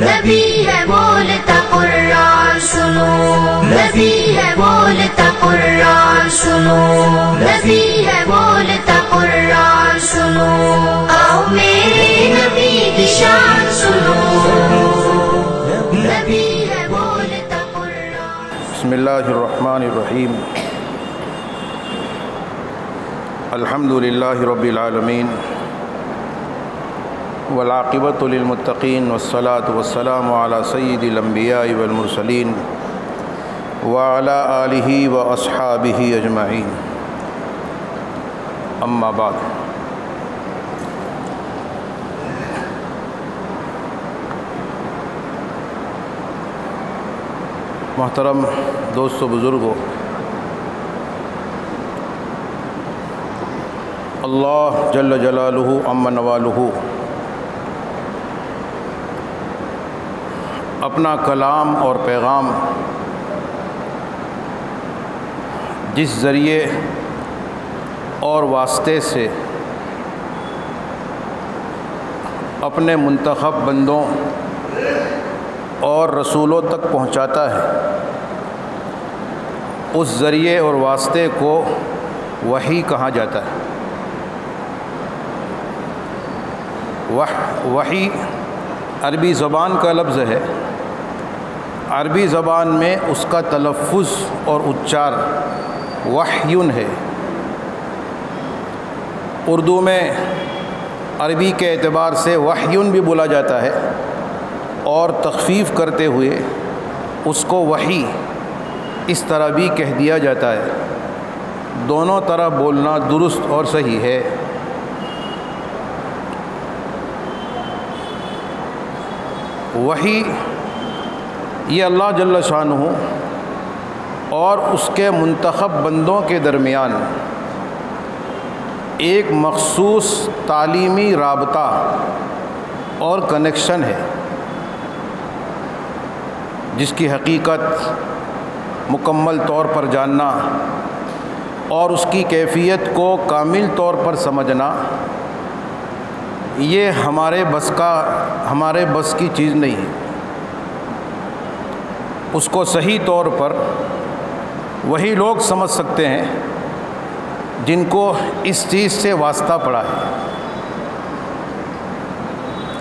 نبی ہے بولتا قرآن سنو، نبی ہے بولتا قرآن سنو، نبی ہے بولتا قرآن سنو، آؤ میرے نبی کی شان سنو، نبی ہے بولتا قرآن۔ بسم اللہ الرحمن الرحیم، الحمد للہ رب العالمین، والعاقبۃ للمتقین، والصلاة والسلام علی سید الانبیاء والمرسلین وعلی آلہ واصحابہ اجمعین، اما بعد۔ محترم دوستو، بزرگوں، اللہ جل جلالہ عم نوالہ اپنا کلام اور پیغام جس ذریعے اور واسطے سے اپنے منتخب بندوں اور رسولوں تک پہنچاتا ہے، اس ذریعے اور واسطے کو وحی کہا جاتا ہے۔ وحی عربی زبان کا لفظ ہے، عربی زبان میں اس کا تلفظ اور اچار وحیٌ ہے۔ اردو میں عربی کے اعتبار سے وحیٌ بھی بولا جاتا ہے، اور تخفیف کرتے ہوئے اس کو وحی اس طرح بھی کہہ دیا جاتا ہے۔ دونوں طرح بولنا درست اور صحیح ہے۔ وحی یہ اللہ جل شانہ اور اس کے منتخب بندوں کے درمیان ایک مخصوص تعلیمی رابطہ اور کنیکشن ہے، جس کی حقیقت مکمل طور پر جاننا اور اس کی کیفیت کو کامل طور پر سمجھنا یہ ہمارے بس کی چیز نہیں ہے۔ اس کو صحیح طور پر وہی لوگ سمجھ سکتے ہیں جن کو اس چیز سے واسطہ پڑا ہے۔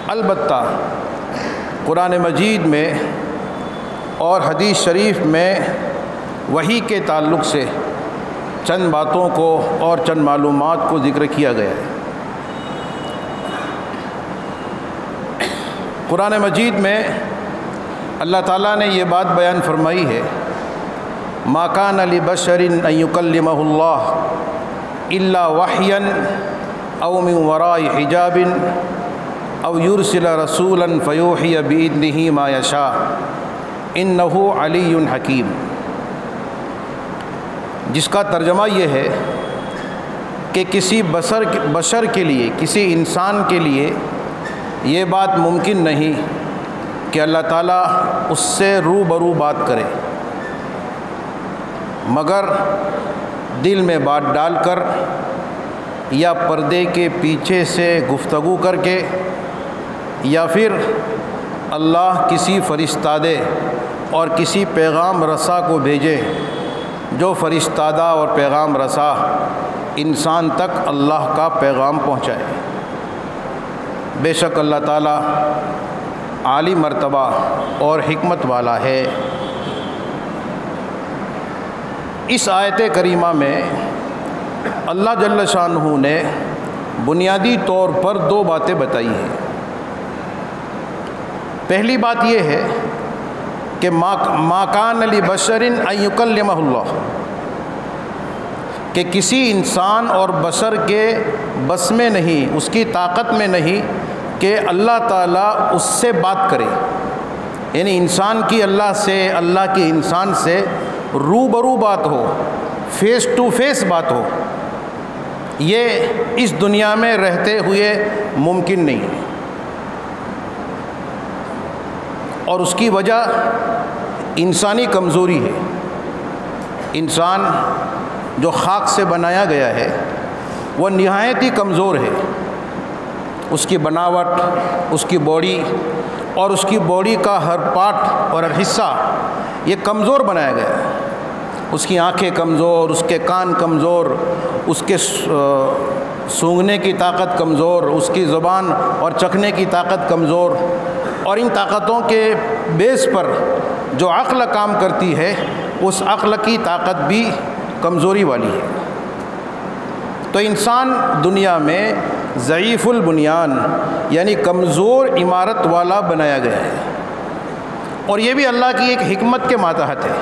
البتہ قرآن مجید میں اور حدیث شریف میں وحی کے تعلق سے چند باتوں کو اور چند معلومات کو ذکر کیا گیا ہے۔ قرآن مجید میں اللہ تعالیٰ نے یہ بات بیان فرمائی ہے، ما کان لبشر ان یکلمہ اللہ الا وحیا او من وراء حجاب او یرسل رسولا فیوحی باذنہ ما یشاء انہ علی حکیم، جس کا ترجمہ یہ ہے کہ کسی بشر کے لیے، کسی انسان کے لیے یہ بات ممکن نہیں کہ اللہ تعالیٰ اس سے روبرو بات کرے، مگر دل میں بات ڈال کر یا پردے کے پیچھے سے گفتگو کر کے، یا پھر اللہ کسی فرشتادے اور کسی پیغام رساں کو بھیجے جو فرشتادہ اور پیغام رساں انسان تک اللہ کا پیغام پہنچائے۔ بے شک اللہ تعالیٰ عالی مرتبہ اور حکمت والا ہے۔ اس آیت کریمہ میں اللہ جل شانہ نے بنیادی طور پر دو باتیں بتائی ہیں۔ پہلی بات یہ ہے کہ ما کان لبشر ان یکلمہ اللہ، کہ کسی انسان اور بشر کے بس میں نہیں، اس کی طاقت میں نہیں کہ اللہ تعالیٰ اس سے بات کرے، یعنی انسان کی اللہ سے، اللہ کی انسان سے روبرو بات ہو، فیس ٹو فیس بات ہو، یہ اس دنیا میں رہتے ہوئے ممکن نہیں ہے۔ اور اس کی وجہ انسانی کمزوری ہے۔ انسان جو خاک سے بنایا گیا ہے وہ نہایت ہی کمزور ہے۔ اس کی بناوٹ، اس کی باڈی اور اس کی باڈی کا ہر پارٹ اور ہر حصہ یہ کمزور بنایا گیا ہے۔ اس کی آنکھیں کمزور، اس کے کان کمزور، اس کے سونگھنے کی طاقت کمزور، اس کی زبان اور چکھنے کی طاقت کمزور، اور ان طاقتوں کے بیس پر جو عقل کام کرتی ہے اس عقل کی طاقت بھی کمزوری والی ہے۔ تو انسان دنیا میں ضعیف البنیان یعنی کمزور عمارت والا بنایا گیا ہے، اور یہ بھی اللہ کی ایک حکمت کے ماتحت ہے۔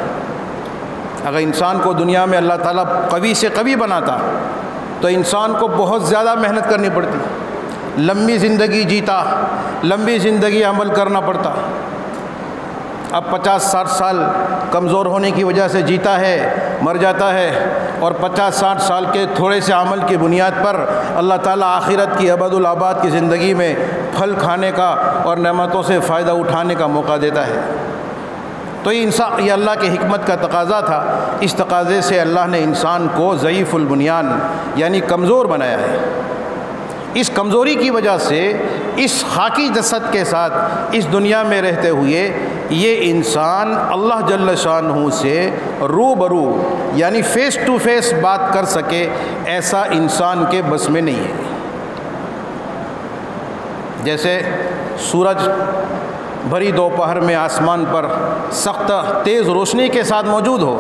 اگر انسان کو دنیا میں اللہ تعالیٰ قوی سے قوی بناتا تو انسان کو بہت زیادہ محنت کرنی پڑتی، لمبی زندگی جیتا، لمبی زندگی عمل کرنا پڑتا۔ اب 50-60 سال کمزور ہونے کی وجہ سے جیتا ہے، مر جاتا ہے، اور 50-60 سال کے تھوڑے سے عمل کی بنیاد پر اللہ تعالیٰ آخرت کی ابد الآباد کی زندگی میں پھل کھانے کا اور نعمتوں سے فائدہ اٹھانے کا موقع دیتا ہے۔ تو یہ اللہ کی حکمت کا تقاضا تھا۔ اس تقاضے سے اللہ نے انسان کو ضعیف البنیان یعنی کمزور بنایا ہے۔ اس کمزوری کی وجہ سے اس خاکی جسد کے ساتھ اس دنیا میں رہتے ہوئے یہ انسان اللہ جل شانہ سے روبرو یعنی فیس ٹو فیس بات کر سکے ایسا انسان کے بس میں نہیں ہے۔ جیسے سورج بھری دوپہر میں آسمان پر سخت تیز روشنی کے ساتھ موجود ہو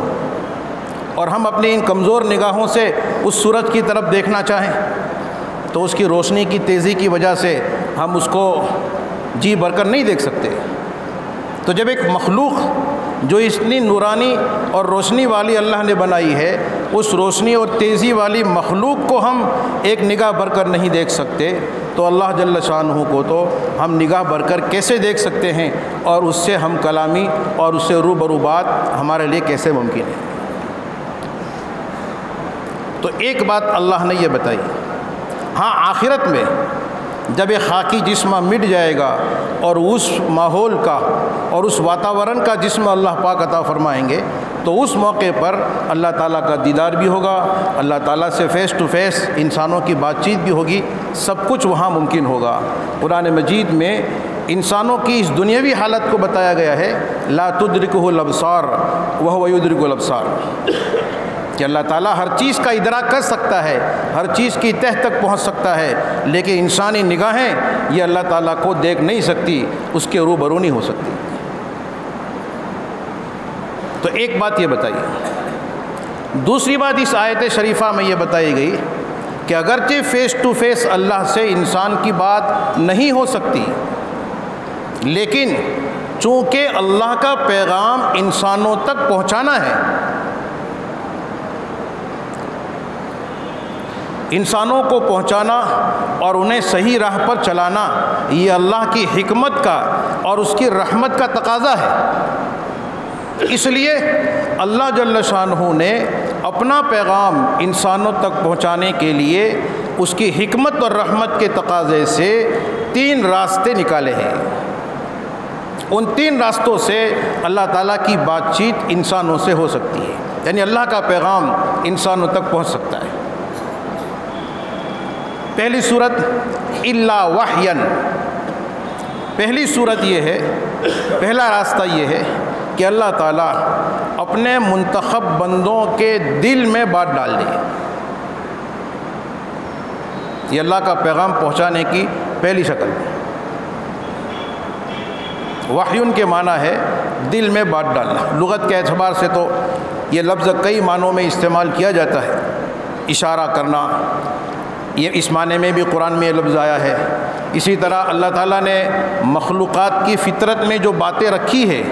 اور ہم اپنی ان کمزور نگاہوں سے اس سورج کی طرف دیکھنا چاہیں تو اس کی روشنی کی تیزی کی وجہ سے ہم اس کو جی بھر کر نہیں دیکھ سکتے۔ تو جب ایک مخلوق جو اتنی نورانی اور روشنی والی اللہ نے بنائی ہے، اس روشنی اور تیزی والی مخلوق کو ہم ایک نگاہ بھر کر نہیں دیکھ سکتے تو اللہ جل شانہ کو تو ہم نگاہ بھر کر کیسے دیکھ سکتے ہیں، اور اس سے ہم کلامی اور اس سے روبرو بات ہمارے لیے کیسے ممکن ہے۔ تو ایک بات اللہ نے یہ بتائی، ہاں آخرت میں جب ایک خاکی جسم مٹ جائے گا اور اس ماحول کا اور اس واتاورن کا جسم اللہ پاک عطا فرمائیں گے تو اس موقع پر اللہ تعالیٰ کا دیدار بھی ہوگا، اللہ تعالیٰ سے فیس ٹو فیس انسانوں کی بات چیت بھی ہوگی، سب کچھ وہاں ممکن ہوگا۔ قرآن مجید میں انسانوں کی اس دنیاوی حالت کو بتایا گیا ہے، لا تدرکہ الابصار وہو یدرک الابصار، کہ اللہ تعالیٰ ہر چیز کا ادراک کر سکتا ہے، ہر چیز کی تہ تک پہنچ سکتا ہے، لیکن انسانی نگاہیں یہ اللہ تعالیٰ کو دیکھ نہیں سکتی، اس کے روبرو نہیں ہو سکتی۔ تو ایک بات یہ بتائیے۔ دوسری بات اس آیت شریفہ میں یہ بتائی گئی کہ اگرچہ فیس ٹو فیس اللہ سے انسان کی بات نہیں ہو سکتی، لیکن چونکہ اللہ کا پیغام انسانوں تک پہنچانا ہے، انسانوں کو پہنچانا اور انہیں صحیح راہ پر چلانا یہ اللہ کی حکمت کا اور اس کی رحمت کا تقاضا ہے۔ اس لیے اللہ جل شانہ نے اپنا پیغام انسانوں تک پہنچانے کے لیے اس کی حکمت اور رحمت کے تقاضے سے 3 راستے نکالے ہیں۔ ان 3 راستوں سے اللہ تعالیٰ کی بات چیت انسانوں سے ہو سکتی ہے، یعنی اللہ کا پیغام انسانوں تک پہنچ سکتا ہے۔ پہلی صورت الا وحین، پہلی صورت یہ ہے، پہلا راستہ یہ ہے کہ اللہ تعالیٰ اپنے منتخب بندوں کے دل میں بات ڈال دے۔ یہ اللہ کا پیغام پہنچانے کی پہلی شکل ہے۔ وحیٌ کے معنی ہے دل میں بات ڈالنا۔ لغت کے اعتبار سے تو یہ لفظ کئی معنوں میں استعمال کیا جاتا ہے، اشارہ کرنا، یہ اس معنی میں بھی قرآن میں یہ لفظ آیا ہے۔ اسی طرح اللہ تعالیٰ نے مخلوقات کی فطرت میں جو باتیں رکھی ہے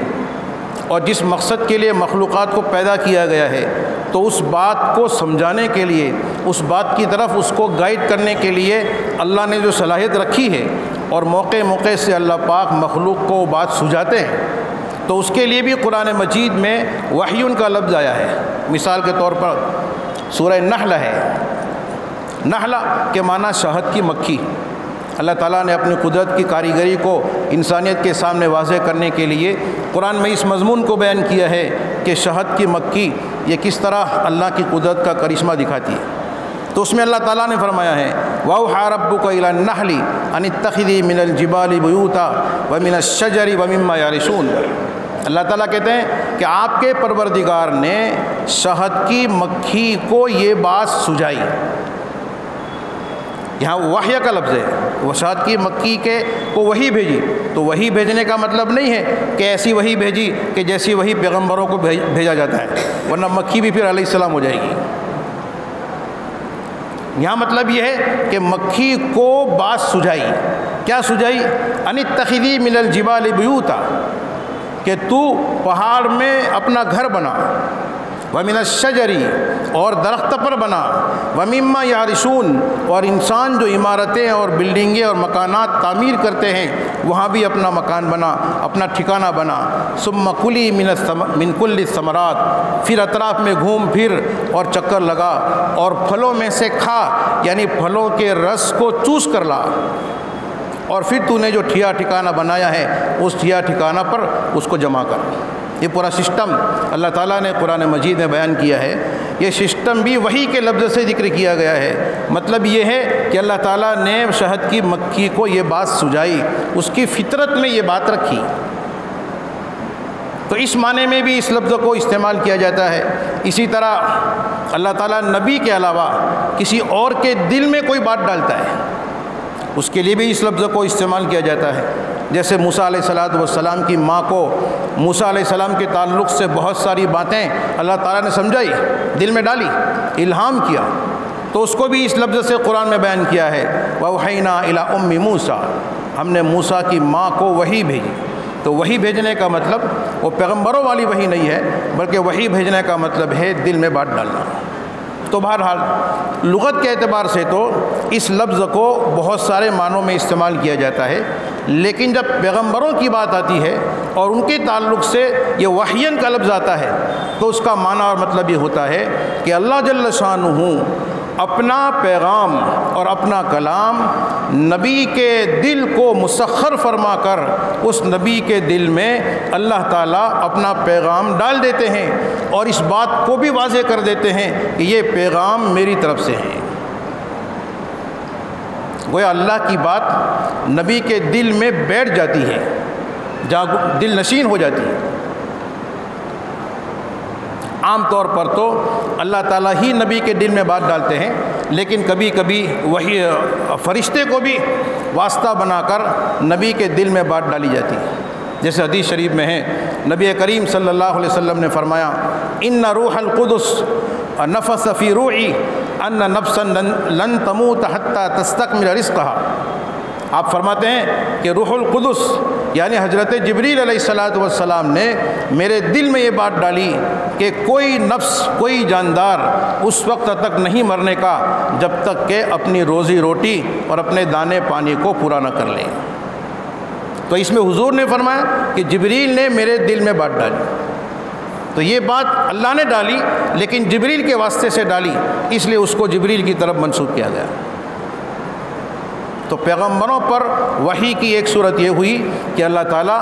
اور جس مقصد کے لیے مخلوقات کو پیدا کیا گیا ہے، تو اس بات کو سمجھانے کے لیے، اس بات کی طرف اس کو گائیڈ کرنے کے لیے اللہ نے جو صلاحیت رکھی ہے، اور موقع موقع سے اللہ پاک مخلوق کو بات سجھاتے ہیں، تو اس کے لیے بھی قرآن مجید میں وحیٌ کا لفظ آیا ہے۔ مثال کے طور پر سورہ نحل ہے، نحلہ کے معنی شہد کی مکھی۔ اللہ تعالیٰ نے اپنی قدرت کی کاریگری کو انسانیت کے سامنے واضح کرنے کے لیے قرآن میں اس مضمون کو بیان کیا ہے کہ شہد کی مکھی یہ کس طرح اللہ کی قدرت کا کرشمہ دکھاتی ہے۔ تو اس میں اللہ تعالیٰ نے فرمایا ہے وَأَوْحَىٰ رَبُّكَ إِلَى النَّحْلِ ان اتخذی من الجبال بیوتا ومن الشجر ومما یعرشون۔ اللہ تعالیٰ کہتے ہیں کہ آپ کے پروردگار نے شہد کی مکھی کو یہ بات سجائی۔ یہاں وحی کا لفظ ہے، وہ شہد کی مکھی کو وحی بھیجی، تو وحی بھیجنے کا مطلب نہیں ہے کہ ایسی وحی بھیجی کہ جیسی وحی پیغمبروں کو بھیجا جاتا ہے، ورنہ مکھی بھی پھر علیہ السلام ہو جائے گی۔ یہاں مطلب یہ ہے کہ مکھی کو بات سجائی۔ کیا سجائی؟ ان اتخذی من الجبال بیوتا، کہ تو پہاڑ میں اپنا گھر بنا، ومن الشجر، اور درخت پر بنا، ومما یعرشون، اور انسان جو عمارتیں اور بلڈنگیں اور مکانات تعمیر کرتے ہیں وہاں بھی اپنا مکان بنا، اپنا ٹھکانہ بنا۔ ثم کلی من کل الثمرات، پھر اطراف میں گھوم پھر اور چکر لگا اور پھلوں میں سے کھا، یعنی پھلوں کے رس کو چوس کر لا، اور پھر تو نے جو ٹھیا ٹھکانہ بنایا ہے اس ٹھیا ٹھکانہ پر اس کو جمع کر۔ یہ پورا سسٹم اللہ تعالیٰ نے قرآن مجید میں بیان کیا ہے۔ یہ سسٹم بھی وحی کے لفظ سے ذکر کیا گیا ہے۔ مطلب یہ ہے کہ اللہ تعالیٰ نے شہد کی مکھی کو یہ بات سجائی، اس کی فطرت میں یہ بات رکھی۔ تو اس معنی میں بھی اس لفظ کو استعمال کیا جاتا ہے۔ اسی طرح اللہ تعالیٰ نبی کے علاوہ کسی اور کے دل میں کوئی بات ڈالتا ہے، اس کے لیے بھی اس لفظ کو استعمال کیا جاتا ہے۔ جیسے موسیٰ علیہ السلام کی ماں کو موسیٰ علیہ السلام کے تعلق سے بہت ساری باتیں اللہ تعالیٰ نے سمجھائی، دل میں ڈالی، الہام کیا، تو اس کو بھی اس لفظ سے قرآن میں بیان کیا ہے۔ وَأَوْحَيْنَا إِلَىٰ أُمِّ مُوسَىٰ، ہم نے موسیٰ کی ماں کو وحی بھیجی۔ تو وحی بھیجنے کا مطلب وہ پیغمبروں والی وحی نہیں ہے، بلکہ وحی بھیجنے کا مطلب ہے دل میں بات ڈالنا۔ تو بہرحال لغت کے اعتبار سے تو اس لفظ کو بہت سارے معنوں میں استعمال کیا جاتا ہے، لیکن جب پیغمبروں کی بات آتی ہے اور ان کے تعلق سے یہ وحین کا لفظ آتا ہے تو اس کا معنی اور مطلب یہ ہوتا ہے کہ اللہ جل شانہ اپنا پیغام اور اپنا کلام نبی کے دل کو مسخر فرما کر اس نبی کے دل میں اللہ تعالیٰ اپنا پیغام ڈال دیتے ہیں اور اس بات کو بھی واضح کر دیتے ہیں کہ یہ پیغام میری طرف سے ہے۔ گویا اللہ کی بات نبی کے دل میں بیٹھ جاتی ہے، جہاں دل نشین ہو جاتی ہے۔ عام طور پر تو اللہ تعالیٰ ہی نبی کے دل میں بات ڈالتے ہیں، لیکن کبھی کبھی وہی فرشتے کو بھی واسطہ بنا کر نبی کے دل میں بات ڈالی جاتی ہے۔ جیسے حدیث شریف میں ہے، نبی کریم صلی اللہ علیہ وسلم نے فرمایا، ان روح القدس نفث فی روعی ان نفسا لن تموت حتی تستکمل رزقها۔ آپ فرماتے ہیں کہ روح القدس یعنی حضرت جبریل علیہ السلام نے میرے دل میں یہ بات ڈالی کہ کوئی نفس، کوئی جاندار اس وقت تک نہیں مرنے کا جب تک کہ اپنی روزی روٹی اور اپنے دانے پانی کو پورا نہ کر لے۔ تو اس میں حضور نے فرمایا کہ جبریل نے میرے دل میں بات ڈالی، تو یہ بات اللہ نے ڈالی لیکن جبریل کے واسطے سے ڈالی، اس لیے اس کو جبریل کی طرف منسوب کیا گیا۔ تو پیغمبروں پر وحی کی ایک صورت یہ ہوئی کہ اللہ تعالیٰ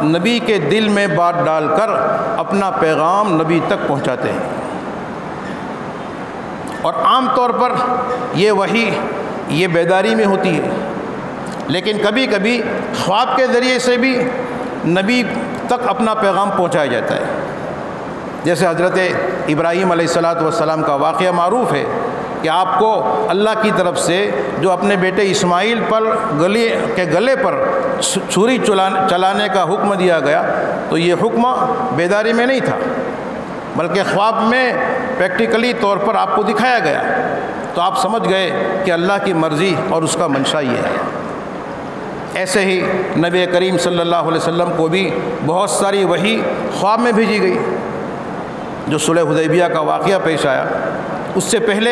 نبی کے دل میں بات ڈال کر اپنا پیغام نبی تک پہنچاتے ہیں، اور عام طور پر یہ وحی یہ بیداری میں ہوتی ہے، لیکن کبھی کبھی خواب کے ذریعے سے بھی نبی تک اپنا پیغام پہنچایا جاتا ہے۔ جیسے حضرت ابراہیم علیہ السلام کا واقعہ معروف ہے کہ آپ کو اللہ کی طرف سے جو اپنے بیٹے اسماعیل پر گلے پر چھری چلانے کا حکم دیا گیا، تو یہ حکم بیداری میں نہیں تھا بلکہ خواب میں پریکٹیکلی طور پر آپ کو دکھایا گیا، تو آپ سمجھ گئے کہ اللہ کی مرضی اور اس کا منشا یہ ہے۔ ایسے ہی نبی کریم صلی اللہ علیہ وسلم کو بھی بہت ساری وحی خواب میں بھیجی گئی۔ جو صلح حدیبیہ کا واقعہ پیش آیا، اس سے پہلے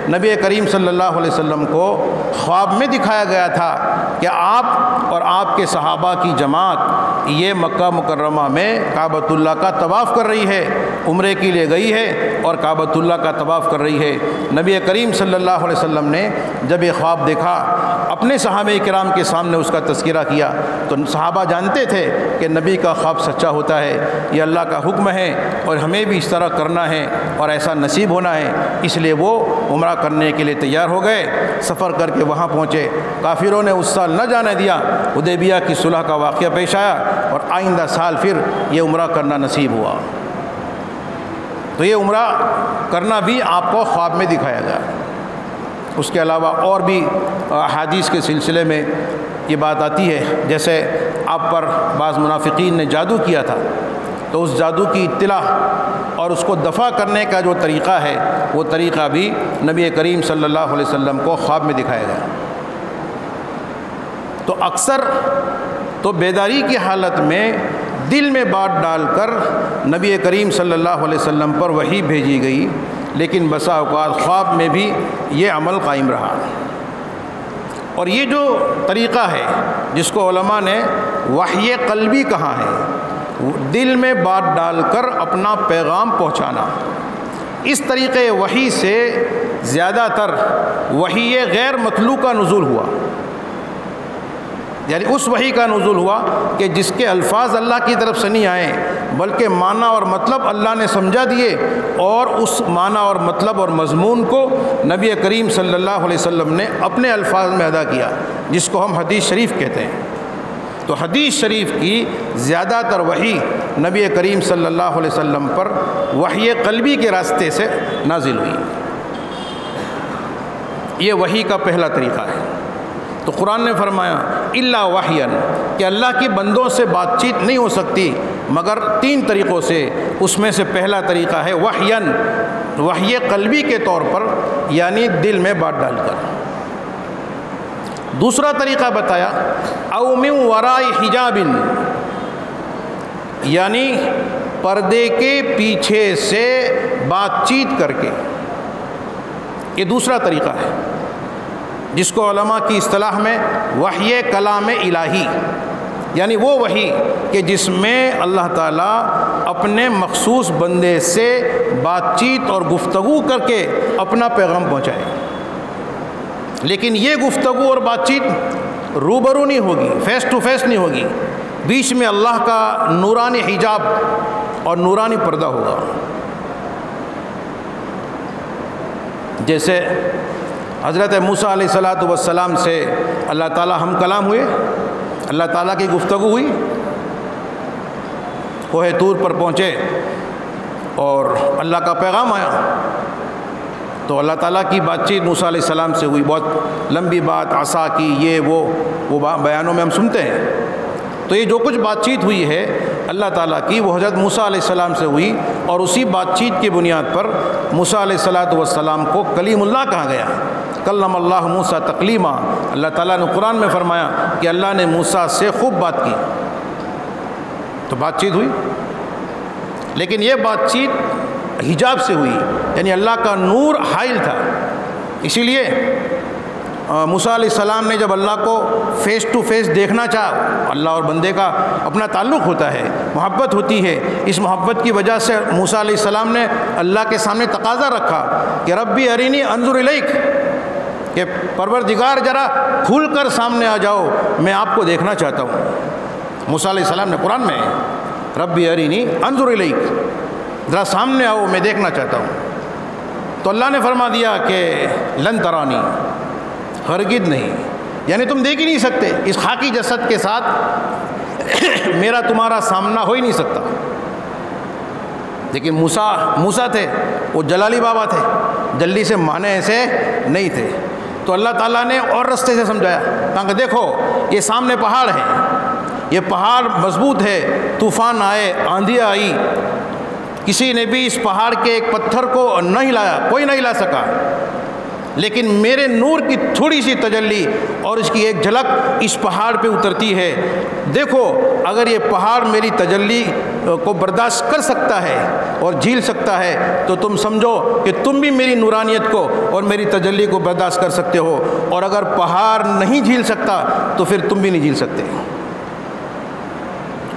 نبی کریم صلی اللہ علیہ وسلم کو خواب میں دکھایا گیا تھا کہ آپ اور آپ کے صحابہ کی جماعت یہ مکہ مکرمہ میں کعبۃ اللہ کا طواف کر رہی ہے، عمرے کے لیے گئی ہے اور کعبۃ اللہ کا طواف کر رہی ہے۔ نبی کریم صلی اللہ علیہ وسلم نے جب یہ خواب دیکھا، اپنے صحابہ کرام کے سامنے اس کا تذکرہ کیا، تو صحابہ جانتے تھے کہ نبی کا خواب سچا ہوتا ہے، یہ اللہ کا حکم ہے اور ہمیں بھی اس طرح کرنا ہے اور ایسا نصیب ہونا ہے۔ اس لیے وہ عمرہ کرنے کے لیے تیار ہو گئے، سفر کر کے وہاں پہنچے۔ کافروں نے اس سال نہ جانے دیا، حدیبیہ کی صلح کا واقعہ پیش آیا اور آئندہ سال پھر یہ عمرہ کرنا نصیب ہوا۔ تو یہ عمرہ کرنا بھی آپ کو خواب میں دکھایا گیا۔ اس کے علاوہ اور بھی احادیث کے سلسلے میں یہ بات آتی ہے، جیسے آپ پر بعض منافقین نے جادو کیا تھا، تو اس جادو کی اطلاع اور اس کو دفع کرنے کا جو طریقہ ہے، وہ طریقہ بھی نبی کریم صلی اللہ علیہ وسلم کو خواب میں دکھایا گیا۔ تو اکثر تو بیداری کی حالت میں دل میں بات ڈال کر نبی کریم صلی اللہ علیہ وسلم پر وحی بھیجی گئی، لیکن بسا اوقات خواب میں بھی یہ عمل قائم رہا۔ اور یہ جو طریقہ ہے جس کو علماء نے وحی قلبی کہا ہے، دل میں بات ڈال کر اپنا پیغام پہنچانا، اس طریقے وحی سے زیادہ تر وحی غیر مطلوع کا نزول ہوا، یعنی اس وحی کا نزول ہوا کہ جس کے الفاظ اللہ کی طرف سے نہیں آئے، بلکہ معنی اور مطلب اللہ نے سمجھا دیے اور اس معنی اور مطلب اور مضمون کو نبی کریم صلی اللہ علیہ وسلم نے اپنے الفاظ میں ادا کیا، جس کو ہم حدیث شریف کہتے ہیں۔ تو حدیث شریف کی زیادہ تر وحی نبی کریم صلی اللہ علیہ وسلم پر وحی قلبی کے راستے سے نازل ہوئی۔ یہ وحی کا پہلا طریقہ ہے۔ تو قرآن نے فرمایا الا وحیًا، کہ اللہ کے بندوں سے بات چیت نہیں ہو سکتی مگر تین طریقوں سے۔ اس میں سے پہلا طریقہ ہے وحیًا، وحی قلبی کے طور پر، یعنی دل میں بات ڈال کر۔ دوسرا طریقہ بتایا او من وراء حجاب، یعنی پردے کے پیچھے سے بات چیت کر کے۔ یہ دوسرا طریقہ ہے جس کو علماء کی اصطلاح میں وحی کلام الہی، یعنی وہ وحی کہ جس میں اللہ تعالیٰ اپنے مخصوص بندے سے بات چیت اور گفتگو کر کے اپنا پیغام پہنچائے۔ لیکن یہ گفتگو اور بات چیت روبرو نہیں ہوگی، فیس ٹو فیس نہیں ہوگی، بیچ میں اللہ کا نورانی حجاب اور نورانی پردہ ہوگا۔ جیسے حضرت موسیٰ علیہ السلام سے اللہ تعالیٰ ہم کلام ہوئے، اللہ تعالیٰ کی گفتگو ہوئی، کوہ طور پر پہنچے اور اللہ کا پیغام آیا، تو اللہ تعالیٰ کی بات چیت موسیٰ علیہ السلام سے ہوئی، بہت لمبی بات، عصا کی، یہ وہ بیانوں میں ہم سنتے ہیں۔ تو یہ جو کچھ بات چیت ہوئی ہے اللہ تعالیٰ کی، وہ حضرت موسیٰ علیہ السلام سے ہوئی، اور اسی بات چیت کی بنیاد پر موسیٰ علیہ السلام کو کلیم اللہ کہا گیا۔ کلم اللہ موسیٰ تکلیما، اللہ تعالیٰ نے قرآن میں فرمایا کہ اللہ نے موسیٰ سے خوب بات کی، تو بات چیت ہوئی۔ لیکن یہ بات چیت حجاب سے ہوئی، یعنی اللہ کا نور حائل تھا۔ اسی لیے موسیٰ علیہ السلام نے جب اللہ کو فیس ٹو فیس دیکھنا چاہا، اللہ اور بندے کا اپنا تعلق ہوتا ہے، محبت ہوتی ہے، اس محبت کی وجہ سے موسیٰ علیہ السلام نے اللہ کے سامنے تقاضا رکھا کہ ربی ارینی انظر الیک، کہ پروردگار ذرا کھل کر سامنے آ جاؤ، میں آپ کو دیکھنا چاہتا ہوں۔ موسیٰ علیہ السلام نے قرآن میں ربی ارینی انظر الیک، ذرا سامنے آؤ میں دیکھنا چاہتا ہوں۔ تو اللہ نے فرما دیا کہ لن ترانی، ہرگز نہیں، یعنی تم دیکھ ہی نہیں سکتے، اس خاکی جسد کے ساتھ میرا تمہارا سامنا ہو ہی نہیں سکتا۔ لیکن موسیٰ تھے، وہ جلالی بابا تھے، جلدی سے مانے ایسے نہیں تھے، تو اللہ تعالیٰ نے اور رستے سے سمجھایا، کہا کہ دیکھو یہ سامنے پہاڑ ہے، یہ پہاڑ مضبوط ہے، طوفان آئے، آندھی آئی، کسی نے بھی اس پہاڑ کے ایک پتھر کو نہ ہلایا، کوئی نہ ہلا سکا، لیکن میرے نور کی تھوڑی سی تجلی اور اس کی ایک جھلک اس پہاڑ پہ اترتی ہے۔ دیکھو اگر یہ پہاڑ میری تجلی کو برداشت کر سکتا ہے اور جھیل سکتا ہے، تو تم سمجھو کہ تم بھی میری نورانیت کو اور میری تجلی کو برداشت کر سکتے ہو، اور اگر پہاڑ نہیں جھیل سکتا تو پھر تم بھی نہیں جھیل سکتے۔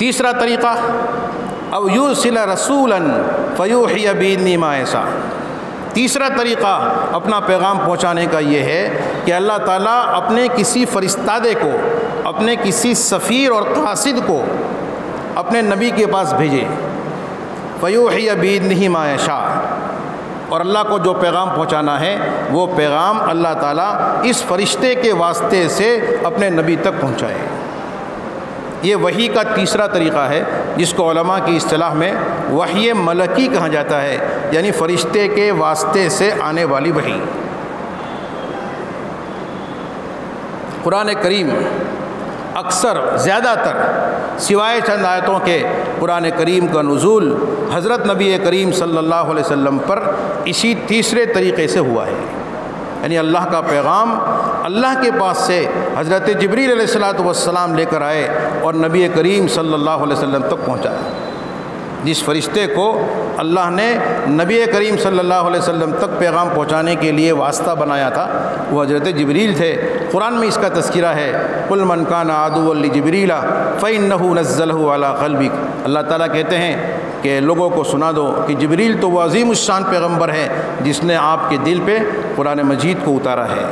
تیسرا طریقہ او یرسل رسولا فیوحی بإذنہ ما یشاء، تیسرا طریقہ اپنا پیغام پہنچانے کا یہ ہے کہ اللہ تعالیٰ اپنے کسی فرستادے کو، اپنے کسی سفیر اور قاصد کو اپنے نبی کے پاس بھیجے، فیوحی بإذنہ ما یشاء، اور اللہ کو جو پیغام پہنچانا ہے وہ پیغام اللہ تعالیٰ اس فرشتے کے واسطے سے اپنے نبی تک پہنچائے۔ یہ وحی کا تیسرا طریقہ ہے، جس کو علماء کی اصطلاح میں وحی ملکی کہا جاتا ہے، یعنی فرشتے کے واسطے سے آنے والی وحی۔ قرآن کریم اکثر، زیادہ تر، سوائے چند آیتوں کے، قرآن کریم کا نزول حضرت نبی کریم صلی اللہ علیہ وسلم پر اسی تیسرے طریقے سے ہوا ہے، یعنی اللہ کا پیغام اللہ کے پاس سے حضرت جبریل علیہ السلام لے کر آئے اور نبی کریم صلی اللہ علیہ وسلم تک پہنچایا۔ جس فرشتے کو اللہ نے نبی کریم صلی اللہ علیہ وسلم تک پیغام پہنچانے کے لیے واسطہ بنایا تھا وہ حضرت جبریل تھے۔ قرآن میں اس کا تذکرہ ہے، قُلْ مَنْ كَانَ عَدُوًّا لِجِبْرِيلَ فَإِنَّهُ نَزَّلَهُ عَلَىٰ قَلْبِكَ۔ اللہ تعالیٰ کہتے ہیں کہ لوگوں کو سنا دو کہ جبریل تو وہ عظیم الشان پیغمبر ہے جس نے آپ کے دل پہ قرآن مجید کو اتارا ہے۔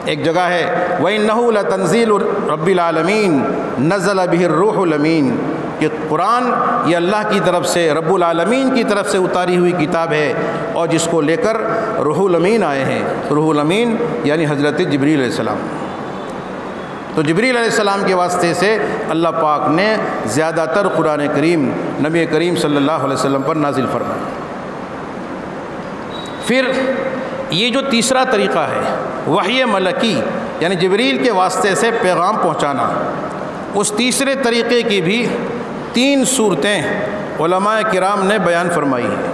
ایک جگہ ہے وَإِنَّهُ لَتَنزِيلُ رَبِّ الْعَالَمِينَ نَزَّلَ بِهِ الرُّوحُ الْأَمِينُ، کہ قرآن یہ اللہ کی طرف سے، رب العالمین کی طرف سے اتاری ہوئی کتاب ہے اور جس کو لے کر روح الامین آئے ہیں۔ روح الامین یعنی حضرت جبریل علیہ السلام۔ تو جبریل علیہ السلام کے واسطے سے اللہ پاک نے زیادہ تر قرآن کریم نبی کریم صلی اللہ علیہ وسلم پر نازل فرمایا۔ پھر یہ جو تیسرا طریقہ ہے وحی ملکی، یعنی جبریل کے واسطے سے پیغام پہنچانا، اس تیسرے طریقے کی بھی 3 صورتیں علماء کرام نے بیان فرمائی ہیں۔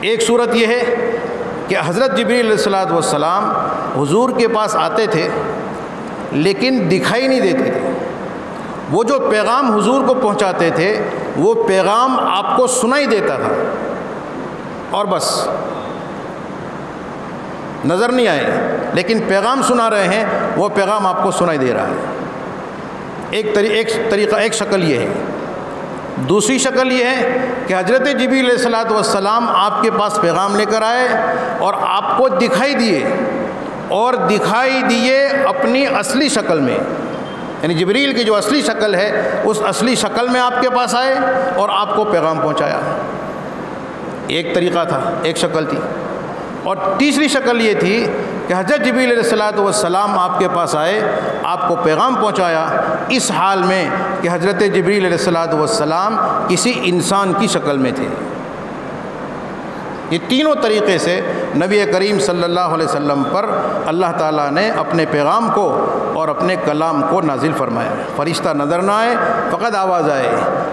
ایک صورت یہ ہے کہ حضرت جبریل علیہ السلام حضور کے پاس آتے تھے لیکن دکھائی نہیں دیتے تھے۔ وہ جو پیغام حضور کو پہنچاتے تھے وہ پیغام آپ کو سنائی دیتا تھا اور بس، نظر نہیں آئے، لیکن پیغام سنا رہے ہیں، وہ پیغام آپ کو سنائی دے رہا ہے۔ ایک شکل یہ ہے۔ دوسری شکل یہ ہے کہ حضرت جبریل علیہ السلام آپ کے پاس پیغام لے کر آئے اور آپ کو دکھائی دیے، اور دکھائی دیے اپنی اصلی شکل میں، یعنی جبریل کی جو اصلی شکل ہے اس اصلی شکل میں آپ کے پاس آئے اور آپ کو پیغام پہنچایا۔ ایک طریقہ تھا، ایک شکل تھی۔ اور تیسری شکل یہ تھی کہ حضرت جبریل علیہ السلام آپ کے پاس آئے، آپ کو پیغام پہنچایا اس حال میں کہ حضرت جبریل علیہ السلام کسی انسان کی شکل میں تھے۔ یہ تینوں طریقے سے نبی کریم صلی اللہ علیہ وسلم پر اللہ تعالیٰ نے اپنے پیغام کو اور اپنے کلام کو نازل فرمایا۔ فرشتہ نظر نہ آئے فقط آواز آئے،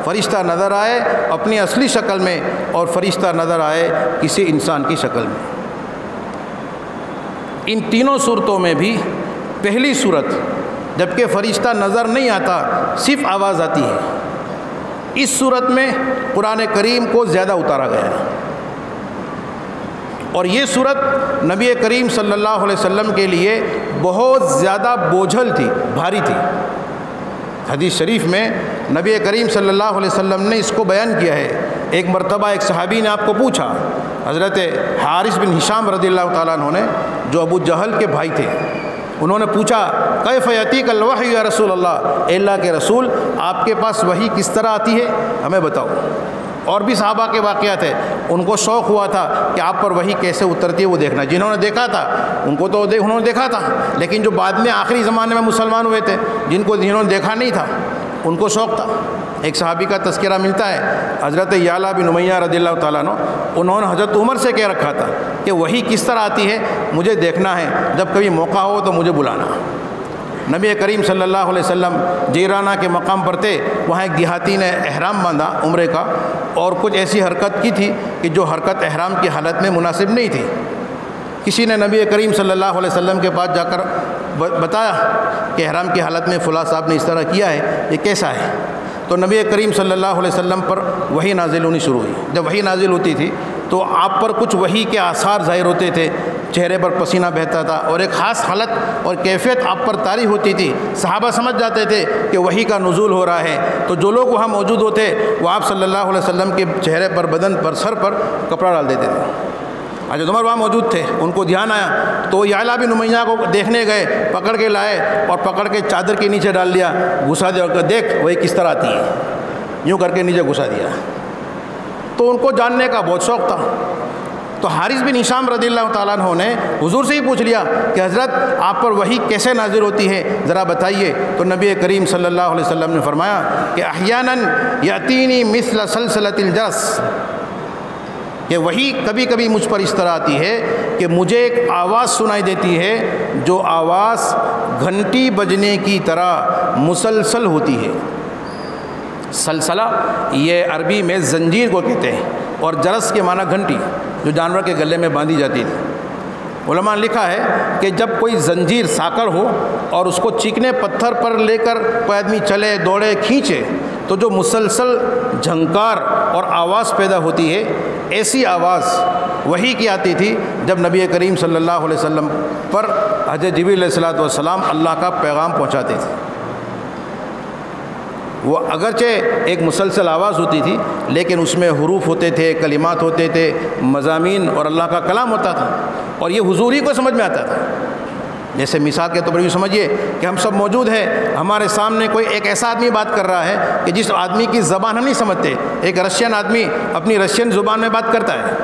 فرشتہ نظر آئے اپنی اصلی شکل میں، اور فرشتہ نظر آئے کسی انسان کی شکل میں۔ ان تینوں صورتوں میں بھی پہلی صورت جبکہ فرشتہ نظر نہیں آتا، صرف آواز آتی ہے، اس صورت میں قرآن کریم کو زیادہ اتارا گیا ہے، اور یہ صورت نبی کریم صلی اللہ علیہ وسلم کے لیے بہت زیادہ بوجھل تھی، بھاری تھی۔ حدیث شریف میں نبی کریم صلی اللہ علیہ وسلم نے اس کو بیان کیا ہے۔ ایک مرتبہ ایک صحابی نے آپ کو پوچھا، حضرت حارث بن ہشام رضی اللہ تعالیٰ عنہ نے، جو ابو جہل کے بھائی تھے، انہوں نے پوچھا کیف یأتیک الوحی یا رسول اللہ، اے اللہ کے رسول آپ کے پاس وحی کس طرح آتی ہے، ہمیں بتاؤ۔ اور بھی صحابہ کے واقعات ہیں، ان کو شوق ہوا تھا کہ آپ پر وحی کیسے اترتی ہے وہ دیکھنا۔ جنہوں نے دیکھا تھا ان کو تو انہوں نے دیکھا تھا، لیکن جو بعد میں آخری زمانے میں مسلمان ہوئے تھے، جنہوں نے دیکھا نہیں تھا ان کو شوق تھا۔ ایک صحابی کا تذکرہ ملتا ہے، حضرت یعلا بن امیہ رضی اللہ تعالیٰ عنہ، انہوں نے حضرت عمر سے کہہ رکھا تھا کہ وحی کس طرح آتی ہے مجھے دیکھنا ہے، جب کبھی موقع ہو تو مجھے بلانا۔ نبی کریم صلی اللہ علیہ وسلم جیرانہ کے مقام پر تھے، وہاں ایک دیہاتی نے احرام باندھا عمرے کا، اور کچھ ایسی حرکت کی تھی کہ جو حرکت احرام کی حالت میں مناسب نہیں تھی۔ کسی نے نبی کریم صلی اللہ علیہ وسلم کے پاس جا کر بتایا کہ احرام کی حالت میں فلاں صاحب نے اس طرح کیا ہے، یہ کیسا ہے؟ تو نبی کریم صلی اللہ علیہ وسلم پر وحی نازل ہونی شروع ہوئی۔ جب وحی نازل ہوتی تھی تو آپ پر کچھ وحی کے آثار ظاہر ہوتے تھے، چہرے پر پسینہ بہتا تھا اور ایک خاص حالت اور کیفیت آپ پر طاری ہوتی تھی۔ صحابہ سمجھ جاتے تھے کہ وحی کا نزول ہو رہا ہے، تو جو لوگ وہاں موجود ہوتے وہ آپ صلی اللہ علیہ وسلم کے چہرے پر، بدن پر، سر پر کپڑا ڈال دیتے تھے۔ حضرت عمر وہاں موجود تھے، ان کو دھیان آیا تو یعلا بن امیہ کو دیکھنے گئے، پکڑ کے لائے اور پکڑ کے چادر کے نیچے ڈال دیا، گھسا دیا اور دیکھ وہی کس طرح آتی ہے، یوں کر کے نیچے گھسا دیا۔ تو ان کو جاننے کا بہت شوق تھا، تو حارث بن ہشام رضی اللہ تعالیٰ عنہ نے حضور سے ہی پوچھ لیا کہ حضرت آپ پر وحی کیسے نازل ہوتی ہے، ذرا بتائیے۔ تو نبی کریم صلی اللہ علیہ وسلم نے فرمایا کہ احیاناً یاتینی مثل سلسلۃ الجرس، کہ وحی کبھی کبھی مجھ پر اس طرح آتی ہے کہ مجھے ایک آواز سنائی دیتی ہے جو آواز گھنٹی بجنے کی طرح مسلسل ہوتی ہے۔ سلسلہ یہ عربی میں زنجیر کو کہتے ہیں، اور جرس کے معنی گھنٹی، جو جانور کے گلے میں باندھی جاتی تھی۔ علماء نے لکھا ہے کہ جب کوئی زنجیر ساکر ہو اور اس کو چیکنے پتھر پر لے کر کوئی آدمی چلے، دوڑے، کھینچے، تو جو مسلسل جھنکار اور آواز پیدا ہوتی ہے، ایسی آواز وحی کی آتی تھی جب نبی کریم صلی اللہ علیہ وسلم پر حضرت جبریل علیہ السلام اللہ کا پیغام پہنچاتے تھے۔ وہ اگرچہ ایک مسلسل آواز ہوتی تھی، لیکن اس میں حروف ہوتے تھے، کلمات ہوتے تھے، مضامین اور اللہ کا کلام ہوتا تھا، اور یہ حضور ہی کو سمجھ میں آتا تھا۔ جیسے مثال کے طور پر یہ سمجھیے کہ ہم سب موجود ہیں، ہمارے سامنے کوئی ایک ایسا آدمی بات کر رہا ہے کہ جس آدمی کی زبان ہم نہیں سمجھتے۔ ایک رشین آدمی اپنی رشین زبان میں بات کرتا ہے،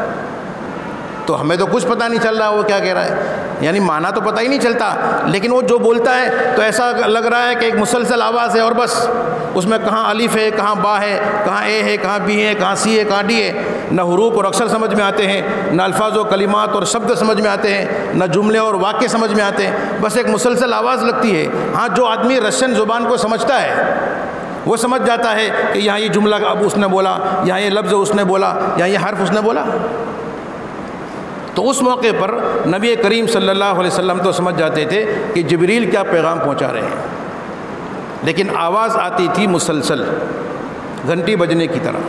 تو ہمیں تو کچھ پتہ نہیں چل رہا وہ کیا کہہ رہا ہے، یعنی معنی تو پتہ ہی نہیں چلتا، لیکن وہ جو بولتا ہے تو ایسا لگ رہا ہے کہ ایک مسلسل آواز ہے، اور بس اس میں کہاں الف ہے، کہاں با ہے، کہاں اے ہے، کہاں بی ہے، کہاں سی ہے، کہاں ڈی ہے۔ نہ حروف اور اکثر سمجھ میں آتے ہیں، نہ الفاظ و کلمات اور شبد سمجھ میں آتے ہیں، نہ جملے اور واقع سمجھ میں آتے ہیں، بس ایک مسلسل آواز لگتی ہے۔ ہاں، جو آدمی رشین زبان کو سمجھتا ہے وہ سمجھ جاتا ہے کہ یہاں یہ جملہ اب اس نے بولا، یہاں یہ لفظ اس نے بولا، یہاں یہ حرف اس نے بولا۔ تو اس موقع پر نبی کریم صلی اللہ علیہ وسلم تو سمجھ جاتے تھے کہ جبریل کیا پیغام پہنچا رہے ہیں، لیکن آواز آتی تھی مسلسل، گھنٹی بجنے کی طرح،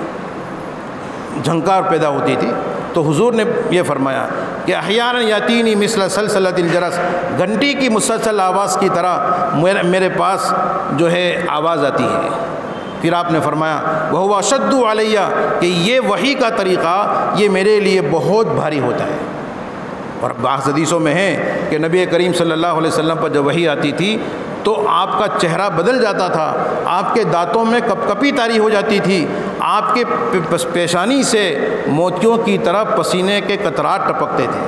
جھنکار پیدا ہوتی تھی۔ تو حضور نے یہ فرمایا کہ احیانا یاتینی مثل سلسلۃ الجرس، گھنٹی کی مسلسل آواز کی طرح میرے پاس جو ہے آواز آتی ہے۔ پھر آپ نے فرمایا وَهُوَ أَشَدُّ عَلَيَّ، کہ یہ وحی کا طریقہ یہ میرے لیے بہت بھاری ہوتا ہے۔ اور بعض حدیثوں میں ہے کہ نبی کریم صلی اللہ علیہ وسلم پر جب وحی آتی تھی تو آپ کا چہرہ بدل جاتا تھا، آپ کے دانتوں میں کپ کپی طاری ہو جاتی تھی، آپ کے پیشانی سے موتیوں کی طرح پسینے کے قطرات ٹپکتے تھے۔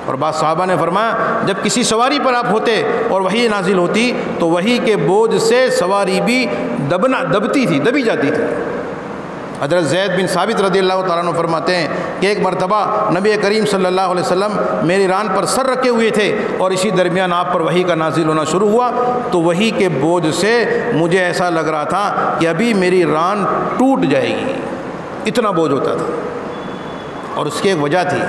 اور بعض صحابہ نے فرمایا جب کسی سواری پر آپ ہوتے اور وحی نازل ہوتی تو وحی کے بوجھ سے سواری بھی دبی جاتی تھی۔ حضرت زید بن ثابت رضی اللہ تعالیٰ عنہ فرماتے ہیں کہ ایک مرتبہ نبی کریم صلی اللہ علیہ وسلم میری ران پر سر رکھے ہوئے تھے، اور اسی درمیان آپ پر وحی کا نازل ہونا شروع ہوا، تو وحی کے بوجھ سے مجھے ایسا لگ رہا تھا کہ ابھی میری ران ٹوٹ جائے گی، اتنا بوجھ ہوتا تھا۔ اور اس کی ایک وجہ تھی،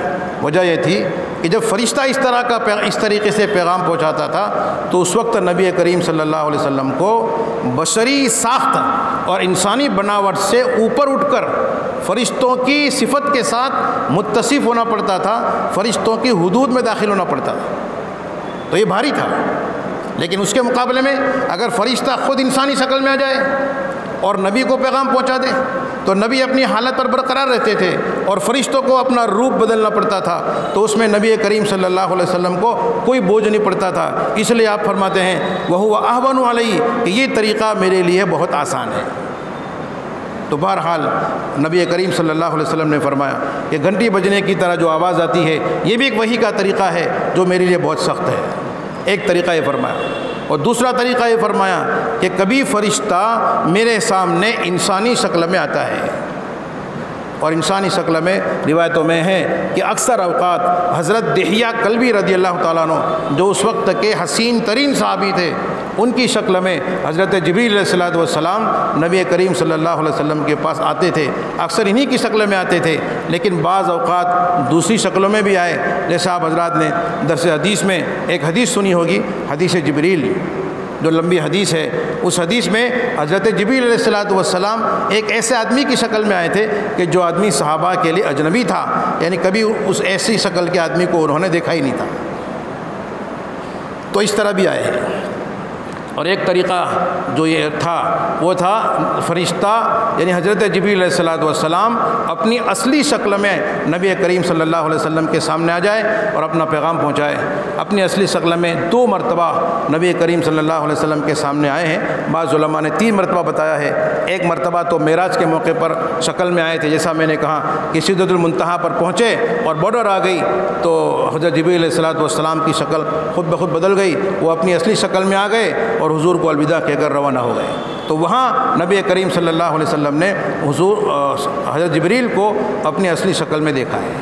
وجہ یہ تھی کہ جب فرشتہ اس طریقے سے پیغام پہنچاتا تھا تو اس وقت نبی کریم صلی اللہ علیہ وسلم کو بشری ساخت اور انسانی بناوٹ سے اوپر اٹھ کر فرشتوں کی صفت کے ساتھ متصف ہونا پڑتا تھا، فرشتوں کی حدود میں داخل ہونا پڑتا تھا، تو یہ بھاری تھا۔ لیکن اس کے مقابلے میں اگر فرشتہ خود انسانی شکل میں آ جائے اور نبی کو پیغام پہنچا دے تو نبی اپنی حالت پر برقرار رہتے تھے اور فرشتوں کو اپنا روپ بدلنا پڑتا تھا، تو اس میں نبی کریم صلی اللہ علیہ وسلم کو کوئی بوجھ نہیں پڑتا تھا۔ اس لیے آپ فرماتے ہیں وَهُوَ أَهْوَنُ عَلَيَّ، کہ یہ طریقہ میرے لیے بہت آسان ہے۔ تو بہرحال نبی کریم صلی اللہ علیہ وسلم نے فرمایا کہ گھنٹی بجنے کی طرح جو آواز آتی ہے یہ بھی ایک وحی کا طریقہ ہے جو میرے لیے بہت سخت ہے۔ ایک طریقہ یہ فرمایا، اور دوسرا طریقہ یہ فرمایا کہ کبھی فرشتہ میرے سامنے انسانی شکل میں آتا ہے، اور انسانی شکل میں روایتوں میں ہے کہ اکثر اوقات حضرت دحیہ کلبی رضی اللہ تعالیٰ عنہ جو اس وقت کے حسین ترین صحابی تھے، ان کی شکل میں حضرت جبریل علیہ السلام نبی کریم صلی اللہ علیہ وسلم کے پاس آتے تھے، اکثر انہی کی شکل میں آتے تھے، لیکن بعض اوقات دوسری شکلوں میں بھی آئے، جیسے آپ حضرات نے درس حدیث میں ایک حدیث سنی ہوگی، حدیث جبریل، جو لمبی حدیث ہے، اس حدیث میں حضرت جبریل علیہ الصلوۃ والسلام ایک ایسے آدمی کی شکل میں آئے تھے کہ جو آدمی صحابہ کے لیے اجنبی تھا، یعنی کبھی اس ایسی شکل کے آدمی کو انہوں نے دیکھا ہی نہیں تھا، تو اس طرح بھی آئے ہیں۔ اور ایک طریقہ جو یہ تھا وہ تھا فرشتہ یعنی حضرت جبریل علیہ الصلوۃ والسلام اپنی اصلی شکل میں نبی کریم صلی اللہ علیہ وسلم کے سامنے آ جائے اور اپنا پیغام پہنچائے۔ اپنی اصلی شکل میں 2 مرتبہ نبی کریم صلی اللہ علیہ وسلم کے سامنے آئے ہیں، بعض علماء نے 3 مرتبہ بتایا ہے۔ ایک مرتبہ تو معراج کے موقع پر شکل میں آئے تھے، جیسا میں نے کہا کہ سدرۃ المنتہا پر پہنچے اور بارڈر آ گئی تو حضرت جبریل علیہ الصلوۃ والسلام کی شکل خود بخود بدل گئی، وہ اپنی اصلی شکل میں آ گئے اور حضور کو الوداع کہہ کر روانہ ہو گئے۔ تو وہاں نبی کریم صلی اللہ علیہ وسلم نے حضرت جبریل کو اپنی اصلی شکل میں دیکھا ہے۔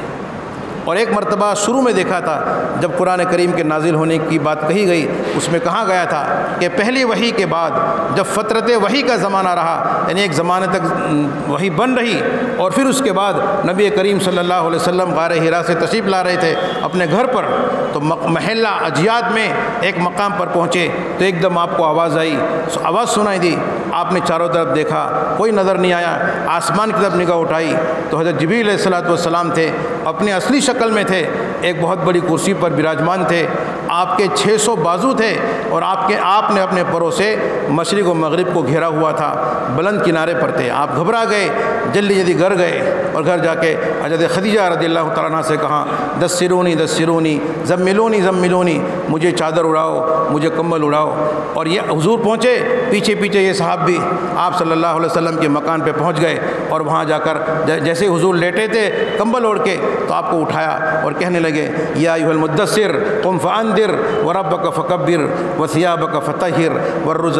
اور ایک مرتبہ شروع میں دیکھا تھا جب قرآن کریم کے نازل ہونے کی بات کہی گئی، اس میں کہا گیا تھا کہ پہلی وحی کے بعد جب فترت وحی کا زمانہ رہا، یعنی ایک زمانے تک وحی بن رہی، اور پھر اس کے بعد نبی کریم صلی اللہ علیہ وسلم غار حرا سے تشریف لا رہے تھے اپنے گھر پر، تو محلہ اجیاد میں ایک مقام پر پہنچے تو ایک دم آپ کو آواز آئی، آواز سنائی دی، آپ نے چاروں طرف دیکھا، کوئی نظر نہیں آیا، آسمان کی طرف نگاہ اٹھائی تو حضرت جبریل علیہ الصلوۃ والسلام تھے، اپنی اصلی شکل میں تھے، ایک بہت بڑی کرسی پر براجمان تھے، آپ کے 600 بازو تھے اور آپ نے اپنے پروں سے مشرق و مغرب کو گھیرا ہوا تھا، بلند کنارے پر تھے۔ آپ گھبرا گئے، جلدی جلدی گھر گئے اور گھر جا کے حضرت خدیجہ رضی اللہ تعالیٰ عنہ سے کہا دسرونی دسرونی زملونی زملونی، مجھے چادر اڑاؤ، مجھے کمبل اڑاؤ۔ اور یہ حضور پہنچے، پیچھے پیچھے یہ صحاب بھی آپ صلی اللہ علیہ وسلم کے مکان پہ پہنچ گئے اور وہاں جا کر جیسے حضور لیٹے تھے کمبل اوڑھ کے تو آپ کو اٹھایا اور کہنے لگے یا ایھا المدثر قم فانذر وربک فکبر وثیابک فطہر والرجز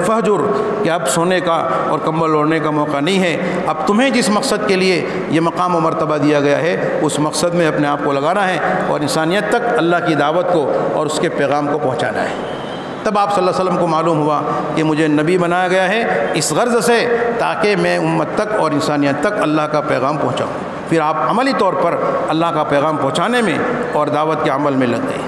فہجر، کہ اب سونے کا اور کمبل اوڑھنے کا موقع نہیں ہے، اب تمہیں جس مقصد کے لیے یہ مقام و مرتبہ دیا گیا ہے اس مقصد میں اپنے آپ کو لگانا ہے اور انسانیت تک اللہ کی دعوت کو اور اس کے پیغام کو پہنچانا ہے۔ تب آپ صلی اللہ علیہ وسلم کو معلوم ہوا کہ مجھے نبی بنایا گیا ہے اس غرض سے تاکہ میں امت تک اور انسانیت تک اللہ کا پیغام پہنچاؤں۔ پھر آپ عملی طور پر اللہ کا پیغام پہنچانے میں اور دعوت کے عمل میں لگ گئے۔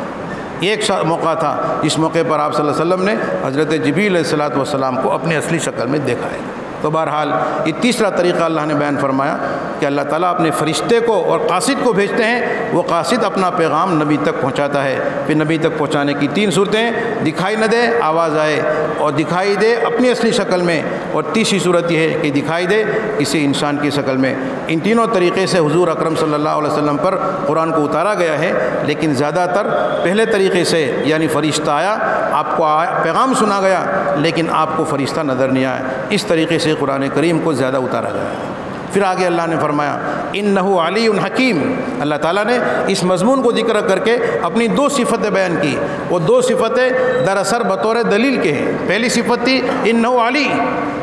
یہ ایک موقع تھا جس موقع پر آپ صلی اللہ علیہ وسلم نے حضرت جبریل علیہ الصلوۃ والسلام کو اپنی اصلی شکل میں دیکھا ہے۔ تو بہرحال یہ تیسرا طریقہ اللہ نے بیان فرمایا کہ اللہ تعالیٰ اپنے فرشتے کو اور قاصد کو بھیجتے ہیں، وہ قاصد اپنا پیغام نبی تک پہنچاتا ہے۔ پھر نبی تک پہنچانے کی 3 صورتیں، دکھائی نہ دے آواز آئے، اور دکھائی دے اپنی اصلی شکل میں، اور تیسری صورت یہ ہے کہ دکھائی دے کسی انسان کی شکل میں۔ ان تینوں طریقے سے حضور اکرم صلی اللہ علیہ وسلم پر قرآن کو اتارا گیا ہے، لیکن زیادہ تر پہلے طریقے سے یعنی فرشتہ آیا، آپ کو پیغام سنا گیا لیکن آپ کو فرشتہ نظر نہیں آیا، اس طریقے سے قرآن کریم کو زیادہ اتارا گیا ہے۔ پھر آگے اللہ نے فرمایا انہ علی حکیم، اللہ تعالیٰ نے اس مضمون کو ذکر کر کے اپنی 2 صفتیں بیان کی۔ وہ 2 صفتیں دراصل بطور دلیل کے ہیں۔ پہلی صفت تھی انہ علی،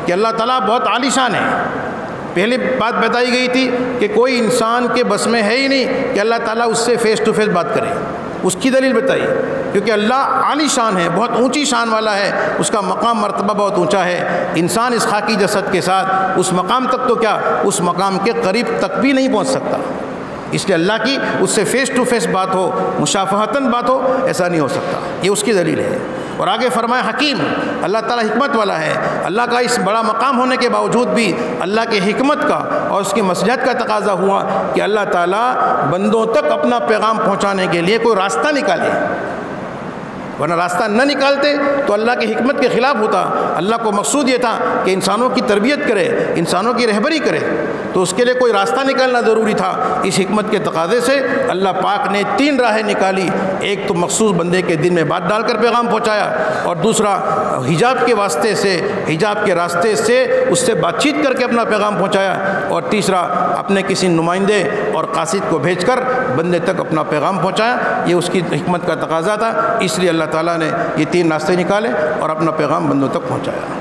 کہ اللہ تعالیٰ بہت عالی شان ہے۔ پہلی بات بتائی گئی تھی کہ کوئی انسان کے بس میں ہے ہی نہیں کہ اللہ تعالیٰ اس سے فیس ٹو فیس بات کرے، اس کی دلیل بتائی، کیونکہ اللہ عالی شان ہے، بہت اونچی شان والا ہے، اس کا مقام مرتبہ بہت اونچا ہے۔ انسان اس خاکی جسد کے ساتھ اس مقام تک تو کیا، اس مقام کے قریب تک بھی نہیں پہنچ سکتا، اس لیے اللہ کی اس سے فیس ٹو فیس بات ہو، مشافہتاً بات ہو، ایسا نہیں ہو سکتا، یہ اس کی دلیل ہے۔ اور آگے فرمایا حکیم، اللہ تعالیٰ حکمت والا ہے۔ اللہ کا اس بڑا مقام ہونے کے باوجود بھی اللہ کی حکمت کا اور اس کی مصلحت کا تقاضا ہوا کہ اللہ تعالیٰ بندوں تک اپنا پیغام پہنچانے کے لیے کوئی راستہ نکالے، ورنہ راستہ نہ نکالتے تو اللہ کی حکمت کے خلاف ہوتا۔ اللہ کو مقصود یہ تھا کہ انسانوں کی تربیت کرے، انسانوں کی رہبری کرے، تو اس کے لیے کوئی راستہ نکالنا ضروری تھا۔ اس حکمت کے تقاضے سے اللہ پاک نے 3 راہیں نکالی۔ ایک تو مخصوص بندے کے دل میں بات ڈال کر پیغام پہنچایا، اور دوسرا حجاب کے واسطے سے، حجاب کے راستے سے اس سے بات چیت کر کے اپنا پیغام پہنچایا، اور تیسرا اپنے کسی نمائندے اور قاصد کو بھیج کر بندے تک اپنا پیغام پہنچایا۔ یہ اس کی حکمت کا تقاضا تھا، اس لیے اللہ تعالیٰ نے یہ 3 راستے نکالے اور اپنا پیغام بندوں تک پہنچایا۔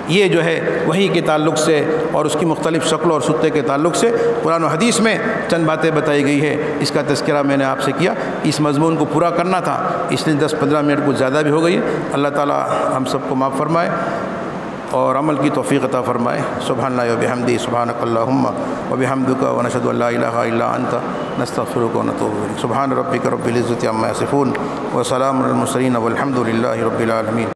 یہ جو ہے وحی کے تعلق سے اور اس کی مختلف شکلوں اور سطح کے تعلق سے قرآن و حدیث میں چند باتیں بتائی گئی ہے، اس کا تذکرہ میں نے آپ سے کیا۔ اس مضمون کو پورا کرنا تھا، اس لیے 10-15 منٹ کچھ زیادہ بھی ہو گئی۔ اللہ تعالیٰ ہم سب کو معاف فرمائے اور عمل کی توفیق عطا فرمائے۔ سبحان اللہ و بحمدہ، سبحانک اللہم و بحمدک، ونشہد ان لا الہ الا انت، نستغفرک ونتوب الیک۔ سبحان ربک رب العزۃ عما یصفون، وسلام علی المرسلین، والحمد للہ رب العالمین۔